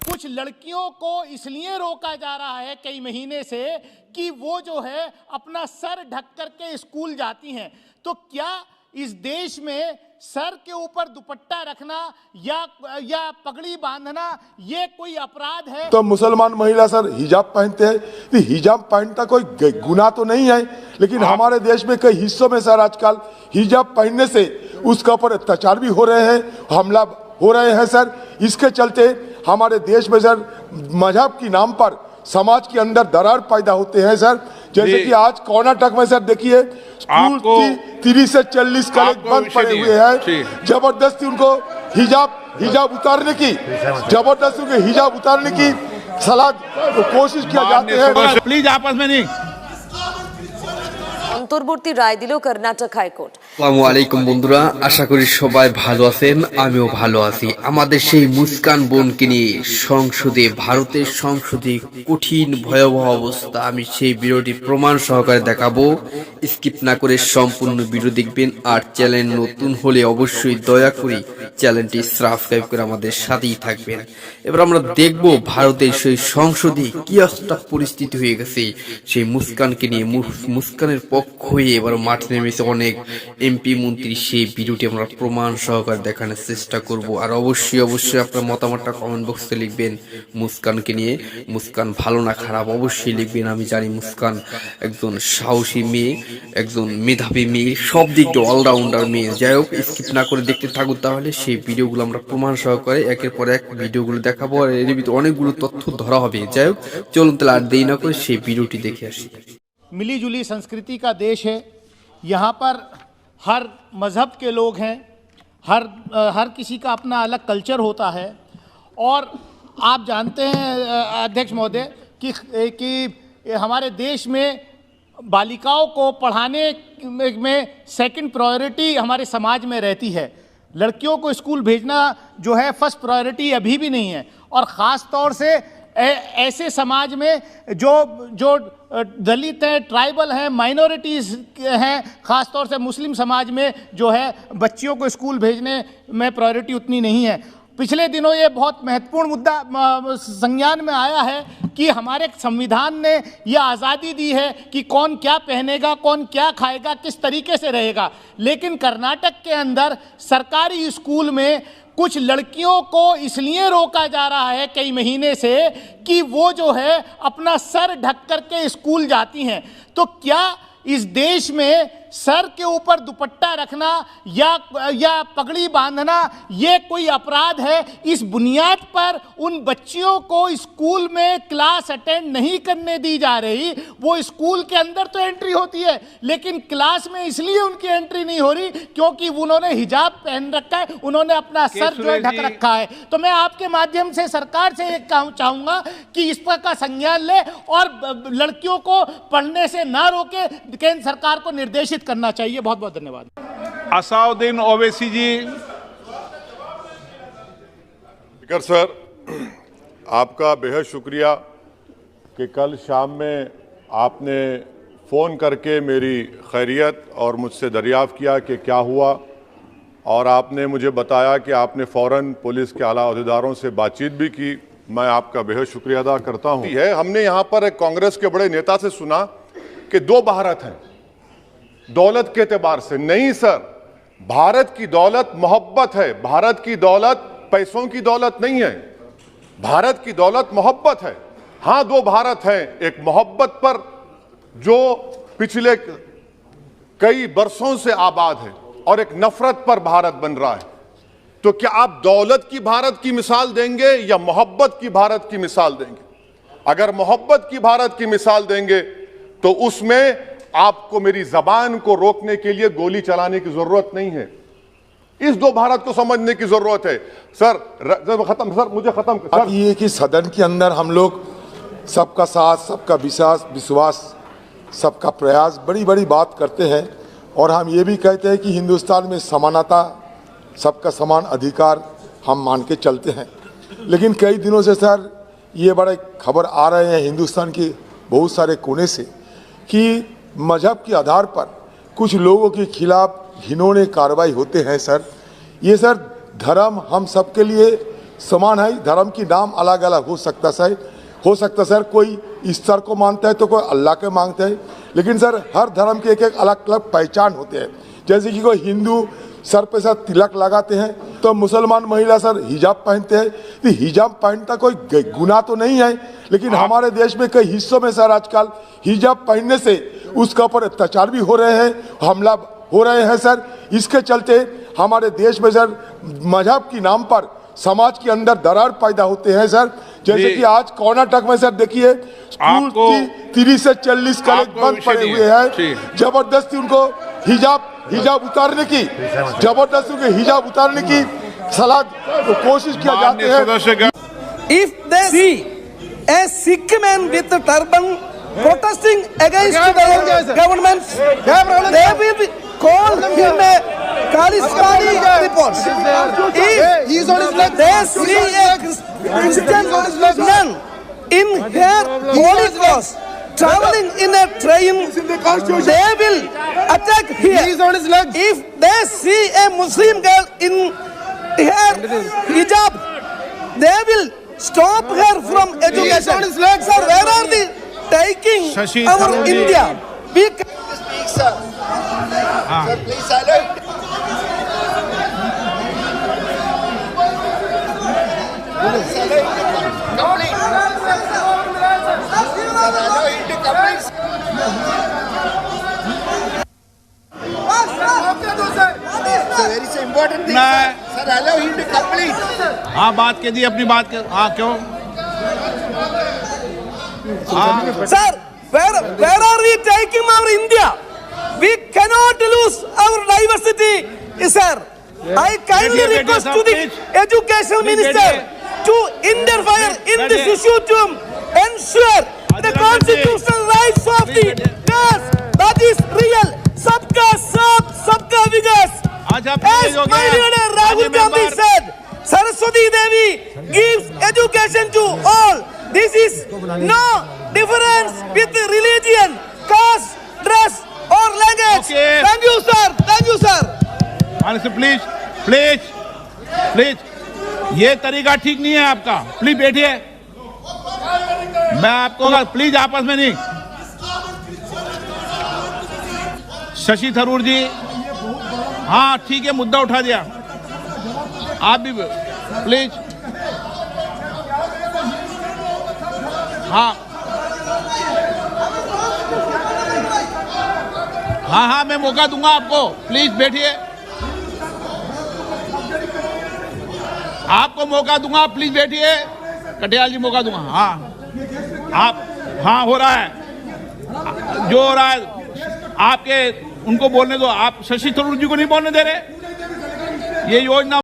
कुछ लड़कियों को इसलिए रोका जा रहा है कई महीने से कि वो जो है अपना सर ढक करके स्कूल जाती हैं। तो क्या इस देश में सर के ऊपर दुपट्टा रखना या पगड़ी बांधना ये कोई अपराध है? तो मुसलमान महिला सर हिजाब पहनते हैं, तो हिजाब पहनता कोई गुनाह तो नहीं है, लेकिन हमारे देश में कई हिस्सों में सर आजकल हिजाब पहनने से उसके ऊपर अत्याचार भी हो रहे हैं, हमला हो रहे हैं सर। इसके चलते हमारे देश में सर मजहब के नाम पर समाज के अंदर दरार पैदा होते हैं सर। जैसे कि आज कर्नाटक में सर देखिए स्कूल 30 से 40 कॉलेज बंद पड़े हुए हैं। जबरदस्ती उनको हिजाब उतारने की सलाह कोशिश किया जाते हैं। प्लीज आपस में नहीं। অন্তর্বর্তী রায় দিল কর্ণাটক হাইকোর্ট। আসসালামু আলাইকুম বন্ধুরা, আশা করি সবাই ভালো আছেন, আমিও ভালো আছি। আমাদের সেই মুস্কান বোনকে নিয়ে সংসদে, ভারতের সংসদে কঠিন ভয়াবহ অবস্থা। আমি সেই ভিডিওটি প্রমাণ সহকারে দেখাবো, স্কিপ না করে সম্পূর্ণ ভিডিও দেখবেন। আর চ্যানেল নতুন হলে অবশ্যই দয়া করে চ্যানেলটি সাবস্ক্রাইব করে আমাদের সাথেই থাকবেন। এবার আমরা দেখব ভারতের সেই সংসদে কি একটা পরিস্থিতি হয়ে গেছে সেই মুস্কানকে নিয়ে। মুস্কানের পক্ষ হয়ে এবার মাঠে নেমেছে অনেক এমপি মন্ত্রী। সেই ভিডিওটি আমরা প্রমাণ সহকারে দেখানোর চেষ্টা করব। আর অবশ্যই আপনার মতামতটা কমেন্ট বক্সে লিখবেন মুস্কানকে নিয়ে। মুস্কান ভালো না খারাপ অবশ্যই লিখবেন। আমি জানি মুস্কান একজন সাহসী মেয়ে, একজন মেধাবী মেয়ে, সব দিক দিয়ে অলরাউন্ডার মেয়ে। যাই হোক, স্কিপ না করে দেখতে থাকুন, তাহলে সেই ভিডিওগুলো আমরা প্রমাণ সহকারে একের পর এক ভিডিওগুলো দেখাবো। আর এর ভিতরে অনেকগুলো তথ্য ধরা হবে। যাই হোক, চলুন তাহলে আর দেরি না করে সেই ভিডিওটি দেখে আসি। मिली जुली संस्कृति का देश है। यहाँ पर हर मज़हब के लोग हैं, हर किसी का अपना अलग कल्चर होता है। और आप जानते हैं अध्यक्ष महोदय कि हमारे देश में बालिकाओं को पढ़ाने में सेकंड प्रायोरिटी हमारे समाज में रहती है। लड़कियों को स्कूल भेजना जो है फर्स्ट प्रायोरिटी अभी भी नहीं है। और ख़ास तौर से ऐसे समाज में जो दलित हैं, ट्राइबल हैं, माइनॉरिटीज़ हैं, ख़ास तौर से मुस्लिम समाज में जो है बच्चियों को स्कूल भेजने में प्रायोरिटी उतनी नहीं है। पिछले दिनों ये बहुत महत्वपूर्ण मुद्दा संज्ञान में आया है कि हमारे संविधान ने यह आज़ादी दी है कि कौन क्या पहनेगा, कौन क्या खाएगा, किस तरीके से रहेगा। लेकिन कर्नाटक के अंदर सरकारी स्कूल में कुछ लड़कियों को इसलिए रोका जा रहा है कई महीने से कि वो जो है अपना सर ढक करके स्कूल जाती हैं। तो क्या इस देश में सर के ऊपर दुपट्टा रखना या पगड़ी बांधना ये कोई अपराध है? इस बुनियाद पर उन बच्चियों को स्कूल में क्लास अटेंड नहीं करने दी जा रही। वो स्कूल के अंदर तो एंट्री होती है, लेकिन क्लास में इसलिए उनकी एंट्री नहीं हो रही क्योंकि उन्होंने हिजाब पहन रखा है, उन्होंने अपना सर जो है ढक रखा है। तो मैं आपके माध्यम से सरकार से एक चाहूँगा कि इस पर का संज्ञान ले और लड़कियों को पढ़ने से ना रोके, केंद्र सरकार को निर्देशित करना चाहिए। बहुत बहुत धन्यवाद। असाउद्दीन ओवैसी जी। स्पीकर सर, आपका बेहद शुक्रिया कि कल शाम में आपने फ़ोन करके मेरी खैरियत और मुझसे दरियाफ़्त किया कि क्या हुआ, और आपने मुझे बताया कि आपने फ़ौरन पुलिस के आला अहदेदारों से बातचीत भी की। मैं आपका बेहद शुक्रिया अदा करता हूँ। हमने यहाँ पर एक कांग्रेस के बड़े नेता से सुना कि दो भारत हैं दौलत के एतबार से। नहीं सर, भारत की दौलत मोहब्बत है। भारत की दौलत पैसों की दौलत नहीं है, भारत की दौलत मोहब्बत है। हाँ, दो भारत हैं, एक मोहब्बत पर जो पिछले कई बरसों से आबाद है और एक नफरत पर भारत बन रहा है। तो क्या आप दौलत की भारत की मिसाल देंगे या मोहब्बत की भारत की मिसाल देंगे? अगर मोहब्बत की भारत की मिसाल देंगे तो उसमें आपको मेरी जबान को रोकने के लिए गोली चलाने की जरूरत नहीं है। इस दो भारत को समझने की जरूरत है। सर मुझे खत्म सर, ये कि सदन के अंदर हम लोग सबका साथ, सबका विश्वास, सबका प्रयास, बड़ी बड़ी बात करते हैं। और हम ये भी कहते हैं कि हिंदुस्तान में समानता, सबका समान अधिकार हम मान के चलते हैं। लेकिन कई दिनों से सर ये बड़े खबर आ रहे हैं हिंदुस्तान के बहुत सारे कोने से कि मजहब के आधार पर कुछ लोगों के खिलाफ घिनौने कार्रवाई होते हैं। सर ये सर धर्म हम सबके लिए समान है, धर्म की नाम अलग अलग हो सकता सर कोई ईश्वर को मानता है तो कोई अल्लाह के मानते हैं, लेकिन सर हर धर्म के एक एक अलग अलग पहचान होते हैं। जैसे कि कोई हिंदू सर पे सर तिलक लगाते हैं, तो मुसलमान महिला सर हिजाब पहनते हैं। तो हिजाब पहनता कोई गुनाह तो नहीं है, लेकिन हमारे देश में कई हिस्सों में सर आजकल हिजाब पहनने से उसके ऊपर अत्याचार भी हो रहे हैं, हमला हो रहे हैं सर। इसके चलते हमारे देश में सर मजहब के नाम पर समाज के अंदर दरार पैदा होते हैं सर। जैसे कि आज कर्नाटक में सर देखिए स्कूल की 30 से 40 कॉलेज बंद पड़े हुए हैं, जबरदस्ती उनको हिजाब उतारने की सलाह कोशिश किया जाते हैं। If they see a Sikh man with a turban protesting against the government, they will call him a Khalistani report. If they see a Christian nun in her holy clothes traveling in a train, they will attack here. If they see a Muslim girl in her hijab, they will stop her from education. Sir, where are they taking our India? We Speak, sir. Sir, please silent. Complete. Sir, allow him to complete. It's a very important thing, sir. Sir, allow him to complete. हाँ बात कीजिए अपनी बात के। हाँ क्यों? Sir, where are we taking our India? We cannot lose our diversity, sir. I kindly request to the education minister to interfere in this issue to ensure the constitutional rights of the girls. That is real. Sabka Saath, Sabka Vikas. As my leader Rahul Gandhi said, Saraswati Devi gives education to all. This is no difference with religion, caste, dress or language. Okay. Thank you, sir. Thank you, sir. Please please please, ये तरीका ठीक नहीं है आपका। Please बैठिए, मैं आपको please आपस में नहीं। शशि थरूर जी, हाँ ठीक है, मुद्दा उठा दिया। आप भी प्लीज। हाँ हाँ हाँ, मैं मौका दूंगा आपको। प्लीज बैठिए, आपको मौका दूंगा। प्लीज बैठिए, कटियाल जी मौका दूंगा। हाँ आप, हाँ हो रहा है जो हो रहा है, आपके उनको बोलने दो। आप शशि थरूर जी को नहीं बोलने दे रहे। ये योजना